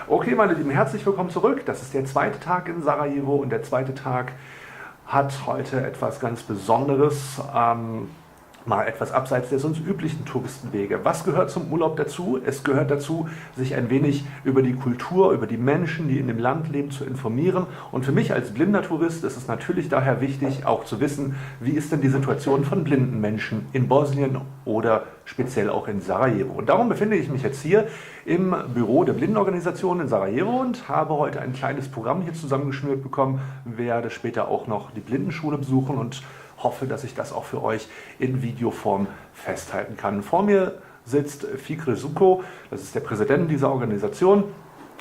Okay, meine Lieben, herzlich willkommen zurück. Das ist der zweite Tag in Sarajevo und der zweite Tag hat heute etwas ganz Besonderes, mal etwas abseits der sonst üblichen Touristenwege. Was gehört zum Urlaub dazu? Es gehört dazu, sich ein wenig über die Kultur, über die Menschen, die in dem Land leben, zu informieren. Und für mich als blinder Tourist ist es natürlich daher wichtig, auch zu wissen, wie ist denn die Situation von blinden Menschen in Bosnien oder speziell auch in Sarajevo. Und darum befinde ich mich jetzt hier im Büro der Blindenorganisation in Sarajevo und habe heute ein kleines Programm hier zusammengeschnürt bekommen, werde später auch noch die Blindenschule besuchen und hoffe, dass ich das auch für euch in Videoform festhalten kann. Vor mir sitzt Fikre Sukro, das ist der Präsident dieser Organisation,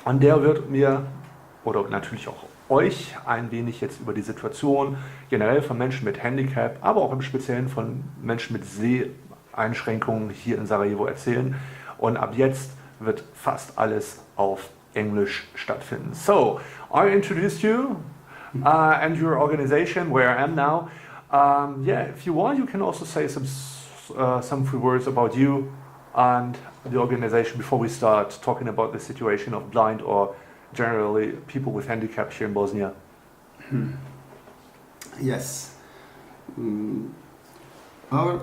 und der wird mir oder natürlich auch euch ein wenig jetzt über die Situation generell von Menschen mit Handicap, aber auch im Speziellen von Menschen mit Seheinschränkungen hier in Sarajevo erzählen. Und ab jetzt wird fast alles auf Englisch stattfinden. So, I introduced you and your organization, where I am now. Yeah, if you want, you can also say some few words about you and the organization before we start talking about the situation of blind or generally people with handicap here in Bosnia. Yes. Our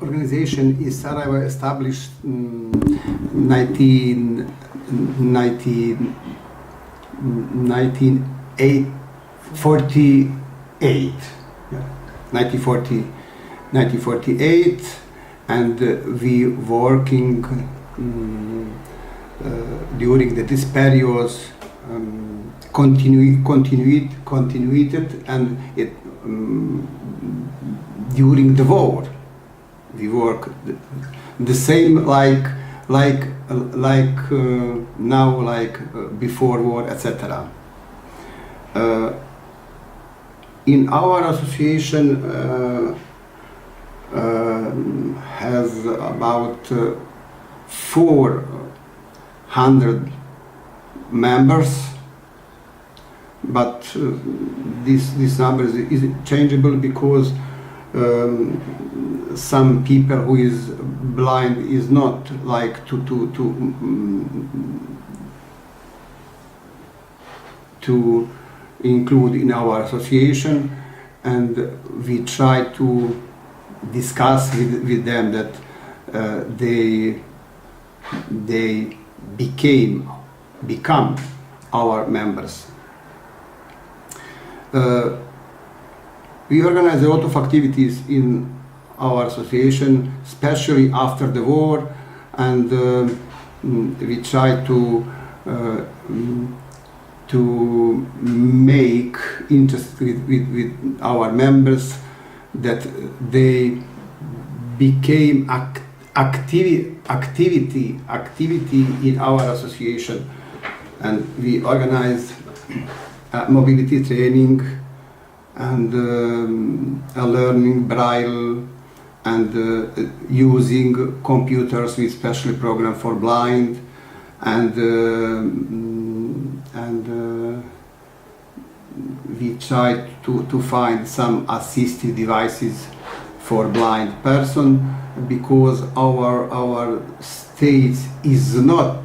organization is Sarajevo, established 1948. Yeah, 1948, and we working during this period, continued, and it during the war we work the same like now, like before war, etc. In our association has about 400 members, but this number is changeable because some people who is blind is not like to include in our association, and we try to discuss with them that they become our members. We organize a lot of activities in our association, especially after the war, and we try to make interest with our members that they became activity in our association, and we organize mobility training and learning braille and using computers with special program for blind, and we try to find some assistive devices for blind person, because our state is not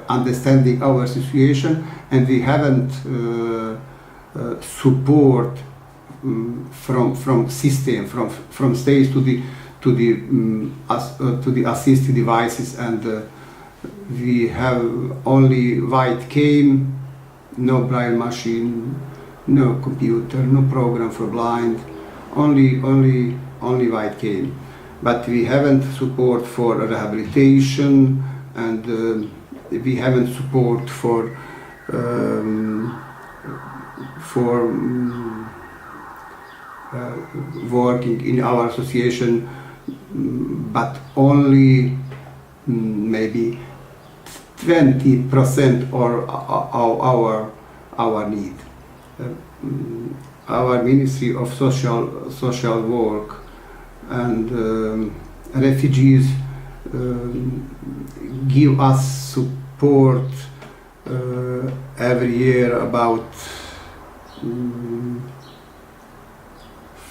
understanding our situation, and we haven't support from system, from states to the assistive devices, and we have only white cane, no braille machine, no computer, no program for blind, only white cane. But we haven't support for rehabilitation, and we haven't support for working in our association, but only maybe 20% or our need. Our Ministry of Social Work and refugees give us support every year about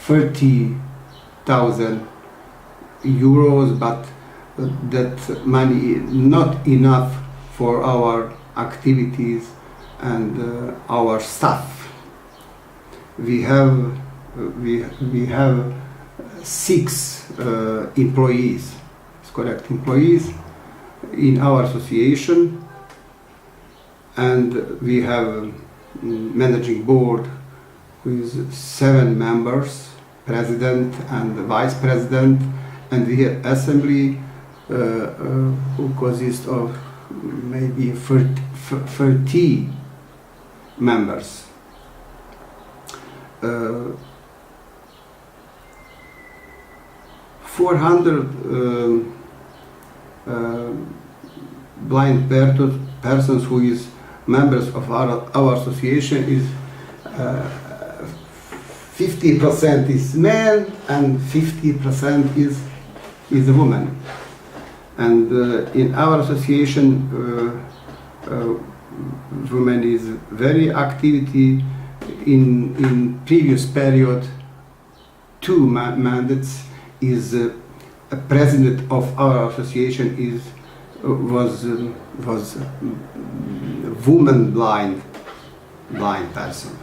30,000 euros, but that money not enough for our activities and our staff. We have 6 employees, it's correct, employees in our association, and we have managing board with 7 members, president and vice president, and we have assembly who consists of maybe 30 members. 400 blind persons who is members of our association is 50% is men and 50% is a woman. And in our association, women is very activity. In previous period, 2 mandates is a president of our association was woman blind person.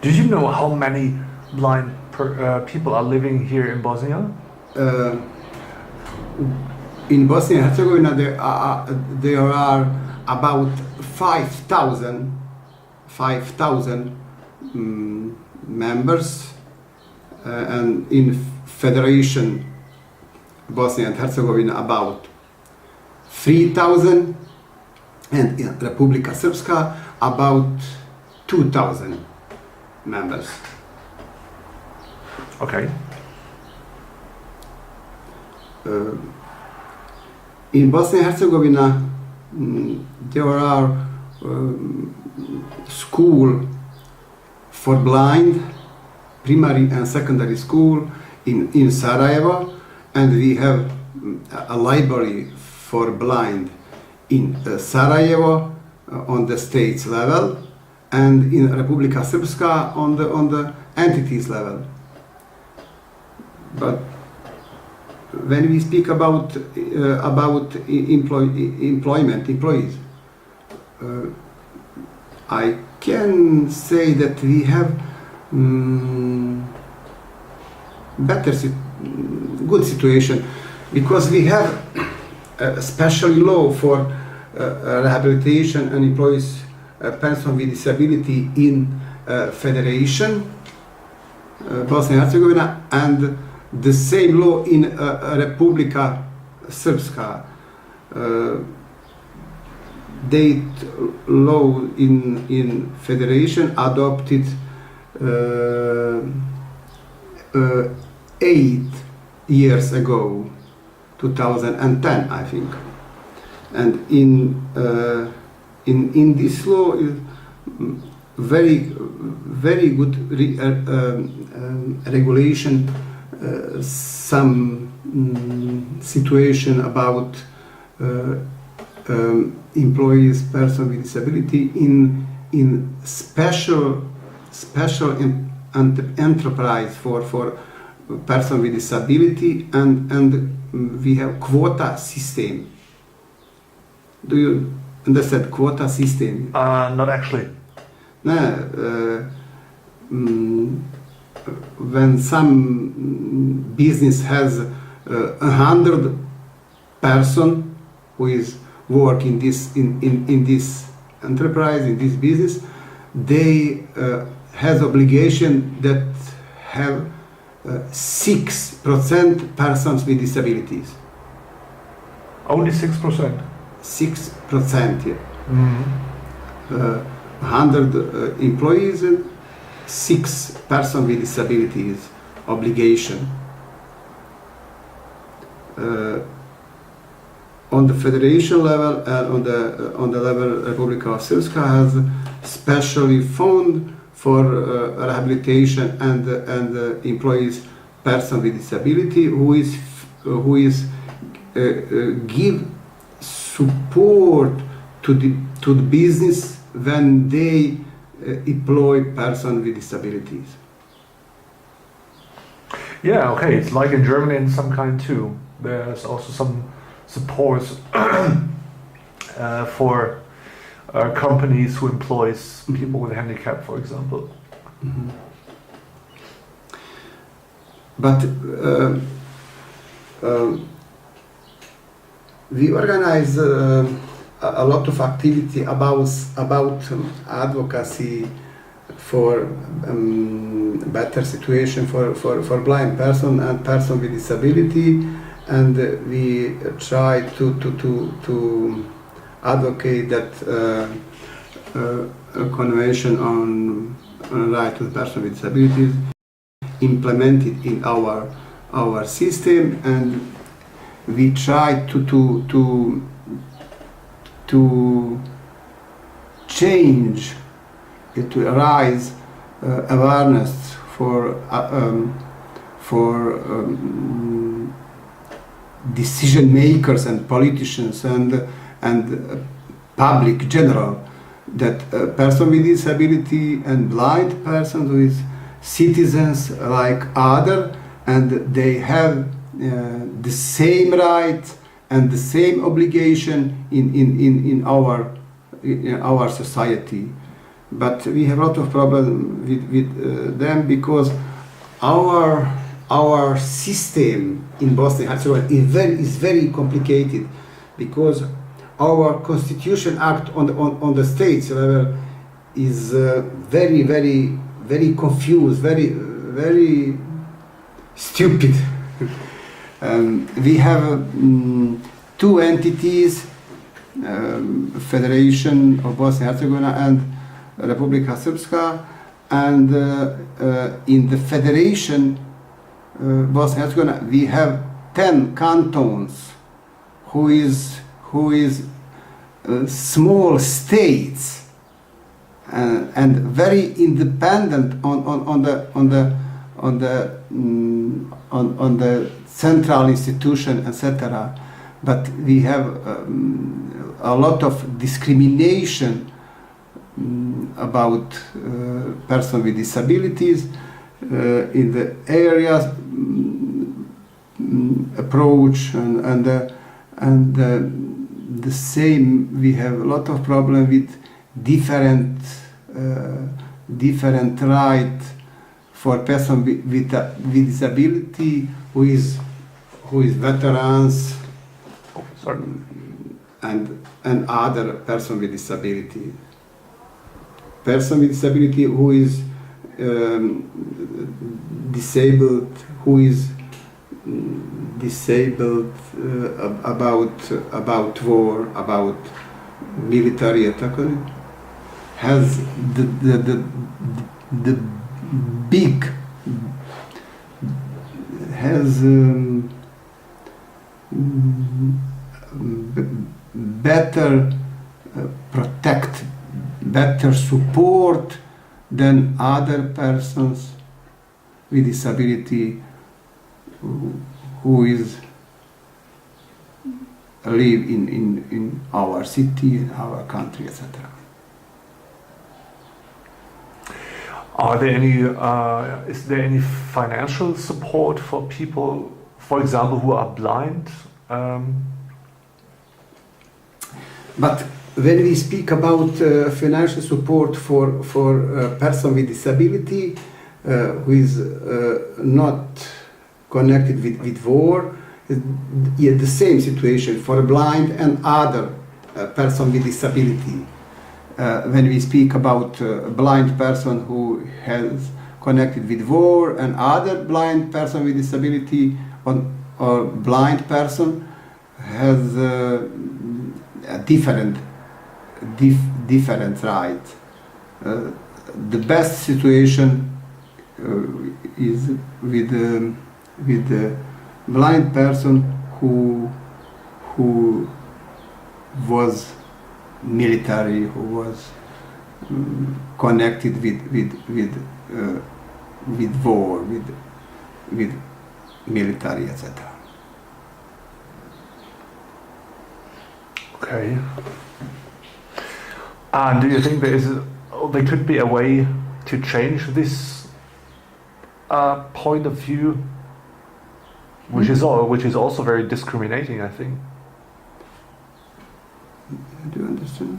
Do you know how many blind people are living here in Bosnia? In Bosnia and Herzegovina, there are about 5,000 members, and in Federation Bosnia and Herzegovina about 3,000, and in Republika Srpska about 2,000 members. Okay. In Bosnia and Herzegovina, there are school for blind, primary and secondary school in Sarajevo, and we have a library for blind in Sarajevo on the states level, and in Republika Srpska on the entities level. But when we speak about employees, I can say that we have good situation, because we have a special law for rehabilitation and employees person with disability in Federation Bosnia and Herzegovina, and the same law in Republika Srpska. Date law in Federation adopted 8 years ago, 2010, I think. And in this law is very good regulation. Some situation about employees, person with disability in special enterprise for person with disability, and we have quota system. Do you understand quota system? Not actually. When some business has 100 person who is work in this enterprise, in this business, they has obligation that have 6% persons with disabilities. Only 6%. 6%, yeah. Mm-hmm. 100 employees and 6 persons with disabilities obligation. On the federation level, on the level Republika Srpska has specially fund for rehabilitation and employees person with disability who is give support to the business when they employ person with disabilities. Yeah, okay, it's like in Germany in some kind too. there's also some support for companies who employs people with handicap, for example. Mhm. But we organize a lot of activity about advocacy for better situation for blind person and person with disability, and we try to advocate that a convention on right with person with disabilities implemented in our system, and we try to change, to raise awareness for decision makers and politicians and public general, that a person with disability and blind person with citizens like other, and they have the same right and the same obligation in our society. But we have a lot of problems with them, because our system in Bosnia and Herzegovina is very complicated, because our constitution act on the states level is very confused, very stupid. We have two entities, Federation of Bosnia and Herzegovina and Republika Srpska, and in the Federation Bosnia and Herzegovina we have 10 cantons, who is small states and very independent on the central institution, etc. But we have a lot of discrimination about persons with disabilities in the areas approach and the same. We have a lot of problem with different right for person with disability who is veterans and other person with disability. Person with disability who is disabled, about war, about military attack, has the big has better protect, better support than other persons with disability who live in our city, our country, etc. Are there any? Is there any financial support for people, for example, who are blind? But when we speak about financial support for a person with disability who is not connected with war, the same situation for a blind and other person with disability. When we speak about a blind person who has connected with war and other blind person with disability, or blind person has a different right. The best situation is with the blind person who was military, who was connected with war, with military, etc. Okay. And do you think there could be a way to change this point of view? which is also very discriminating, I think. Do you understand?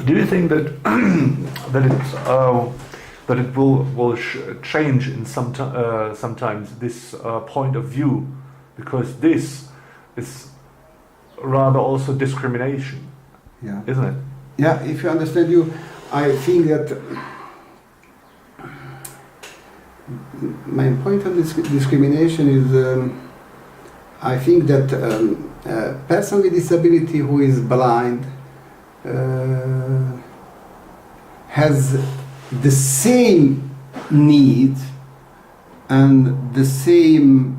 Do you think that that it will change in sometimes this point of view, because this is rather also discrimination, Yeah. isn't it? Yeah, if you understand you, I think that my point of this discrimination is, I think that a person with disability who is blind has the same need and the same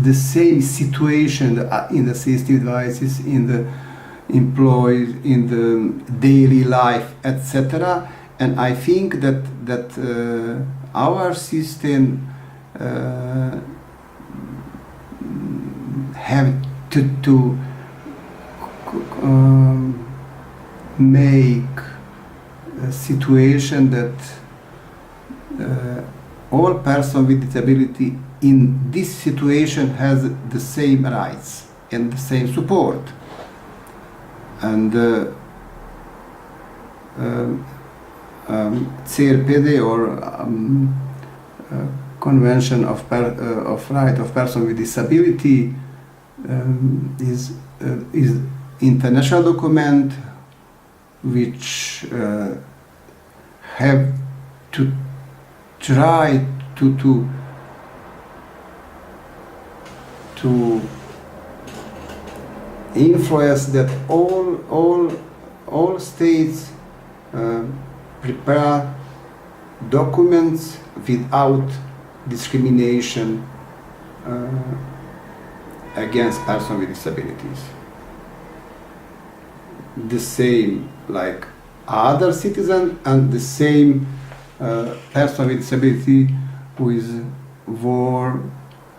the same situation in the assistive devices, in the employed, in the daily life, etc. And I think that our system have to make a situation that all person with disability in this situation has the same rights and the same support. And CRPD, or Convention of Right of Person with Disability, is international document which have to try to influence that all states prepare documents without discrimination against persons with disabilities. The same like other citizens, and the same person with disability who is war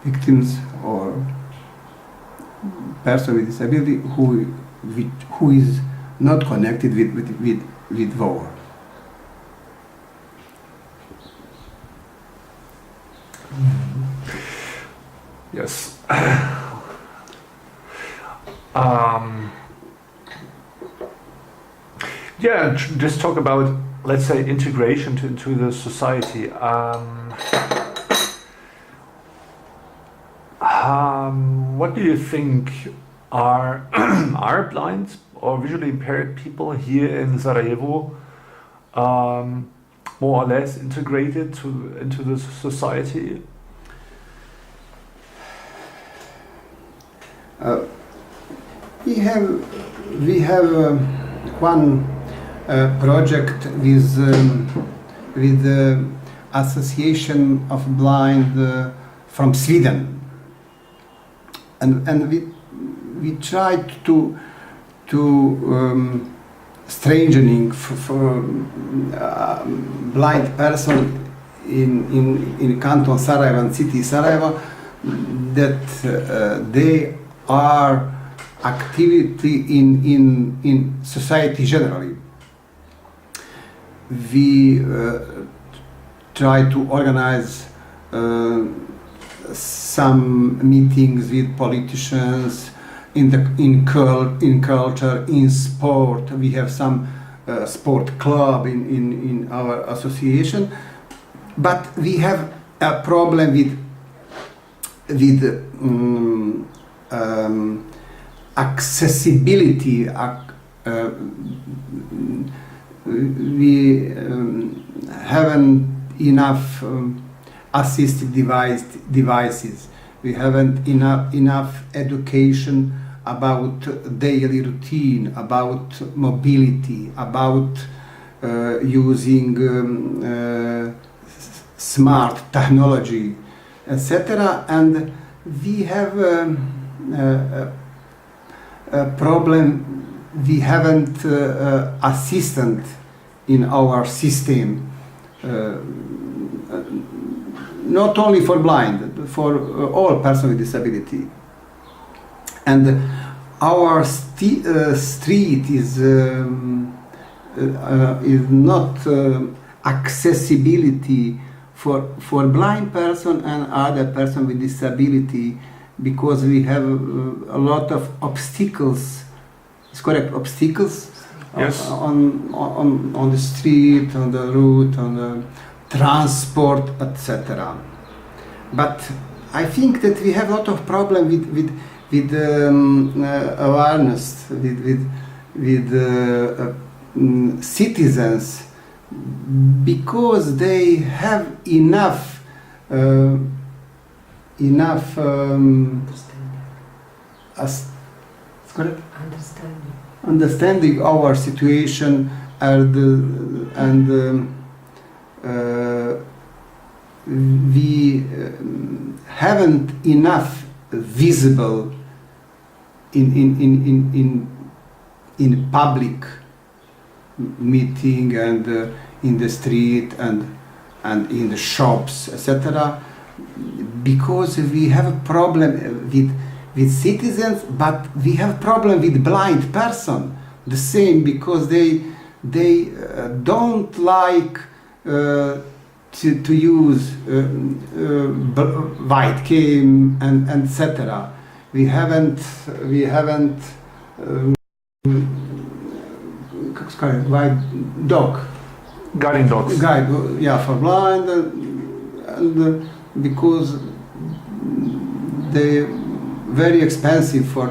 victims, or person with disability who is not connected with war. Yes. Yeah, just talk about, let's say, integration into the society. What do you think are blind or visually impaired people here in Sarajevo more or less integrated into the society? We have one project with the Association of Blind from Sweden, and we tried to strengthening for blind person in Canton Sarajevo and city Sarajevo, that they are activity in society generally. We try to organize some meetings with politicians in culture, in sport. We have some sport club in our association, but we have a problem with accessibility. We haven't enough assistive devices. We haven't enough education about daily routine, about mobility, about using smart technology, etc. And we have a problem. We haven't assistant in our system, not only for blind, for all persons with disability. And our street is not accessibility for blind person and other person with disability, because we have a lot of obstacles. It's correct, obstacles. Yes. On the street, on the route, on the transport, etc. But I think that we have a lot of problem with awareness, with citizens, because they have enough understanding our situation, and we haven't enough visible in public meeting and in the street and in the shops, etc. Because we have a problem with citizens, but we have problem with blind person. The same, because they don't like to use white cam and etc. We haven't white dog. Guiding dogs. Guide, yeah, for blind, and because they very expensive for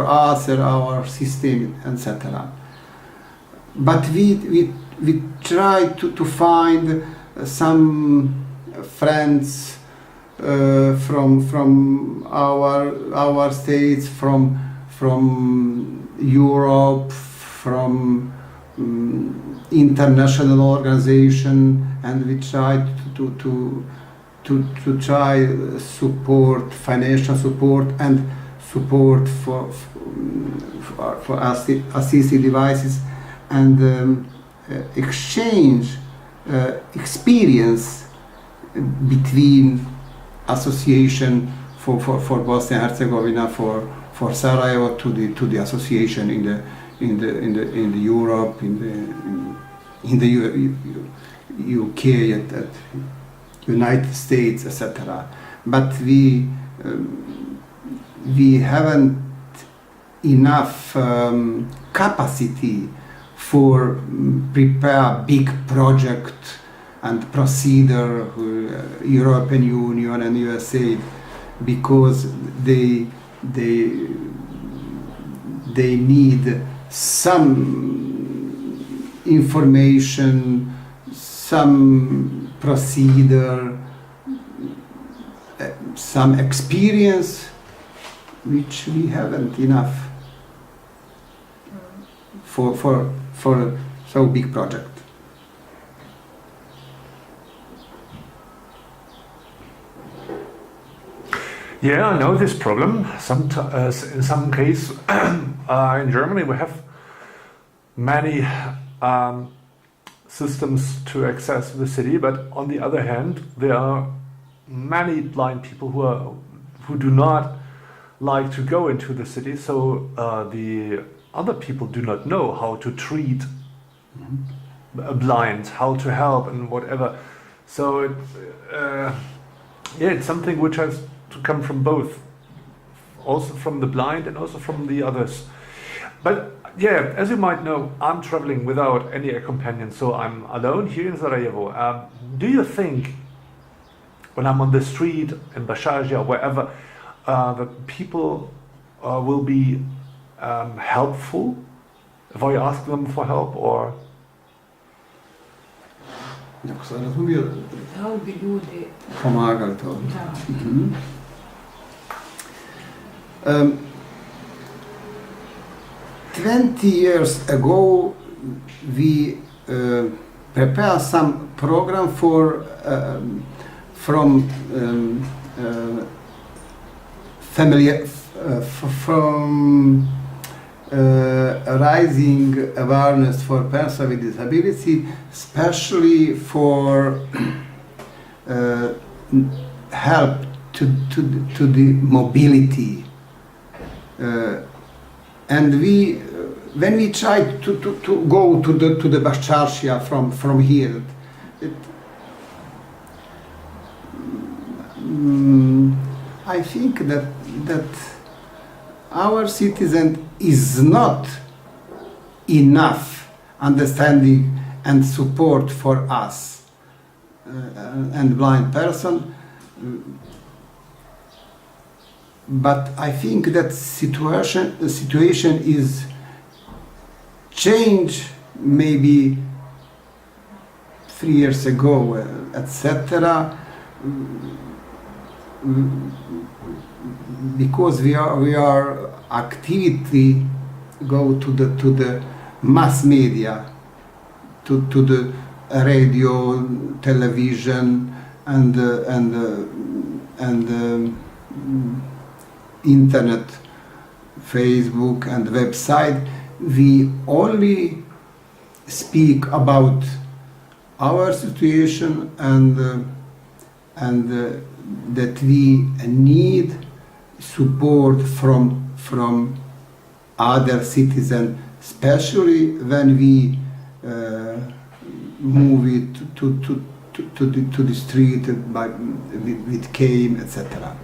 us and our system, etc. But we try to find some friends from our states, from Europe, from international organization, and we try to try support, financial support, and support for assistive devices, and exchange experience between association for Bosnia and Herzegovina, for Sarajevo, to the association in the Europe, in the UK, at United States, etc. But we haven't enough capacity for prepare big project and procedure European Union and USA, because they need some information, some procedure, some experience, which we haven't enough for so big project. Yeah, I know this problem. In some case, in Germany, we have many systems to access the city, but on the other hand, there are many blind people who do not like to go into the city. So the other people do not know how to treat a blind, how to help, and whatever. So it's something which has to come from both, also from the blind and also from the others. But yeah, as you might know, I'm traveling without any companion, so I'm alone here in Sarajevo. Do you think, when I'm on the street in Bashaja or wherever, that people will be helpful if I ask them for help, or? How bi ljudi Pomagali to. da. 20 years ago, we prepared some program from raising awareness for persons with disability, especially for help to the mobility. And when we tried to go to the Basharshia from here, I think that our citizen is not enough understanding and support for us and blind person. But I think that situation is changed maybe 3 years ago, etc. Because we are actively go to the mass media, to the radio, television, and internet, Facebook and website. We only speak about our situation and that we need support from other citizens, especially when we move it to the street with cane, etc.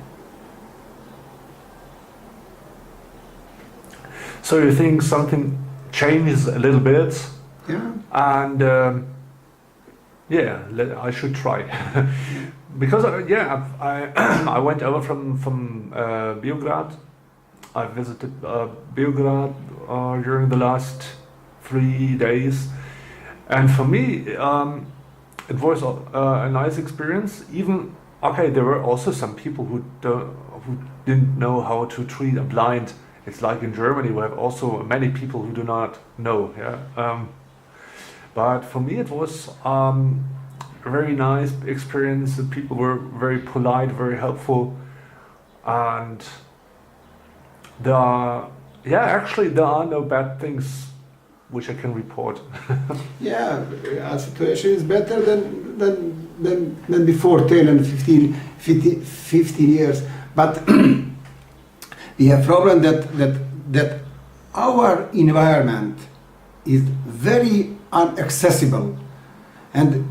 So you think something changes a little bit, Yeah. and I should try. Because I went over from Belgrad. I visited Belgrad during the last 3 days, and for me it was a nice experience. Even there were also some people who didn't know how to treat a blind. It's like in Germany, we have also many people who do not know. But for me, it was a very nice experience. The people were very polite, very helpful, and there are no bad things which I can report. Yeah, our situation is better than before 10 and 15 years. But we have problem that our environment is very inaccessible, and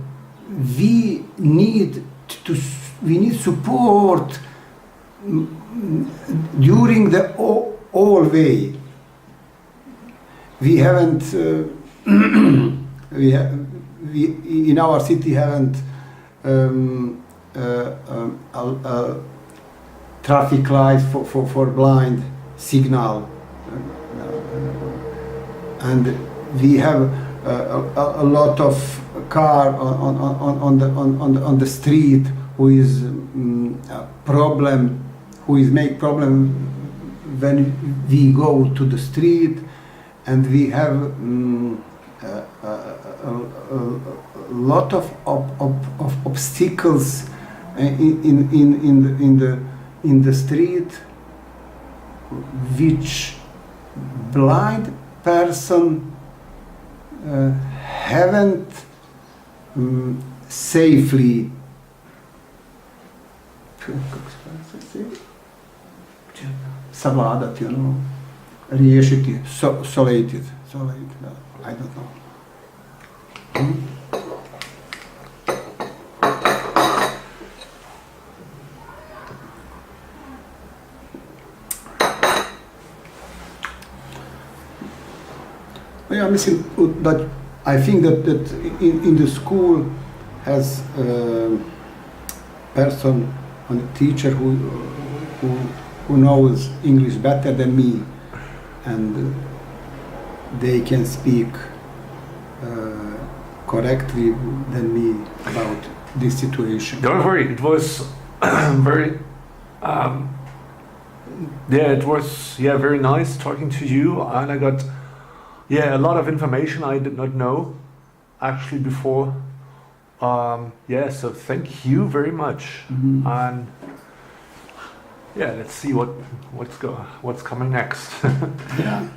we need support during the whole way. We haven't we in our city haven't traffic lights for blind signal, and we have a lot of car on the street who is make problem when we go to the street, and we have a lot of obstacles in the street, which blind person haven't safely savladat, riješiti, solate, I don't know. Yeah, that I think that in the school has person and a teacher who knows English better than me, and they can speak correctly than me about this situation. Don't worry, it was very it was very nice talking to you, and I got a lot of information I did not know actually before. So thank you very much. Mm-hmm. And let's see what's coming next. Yeah.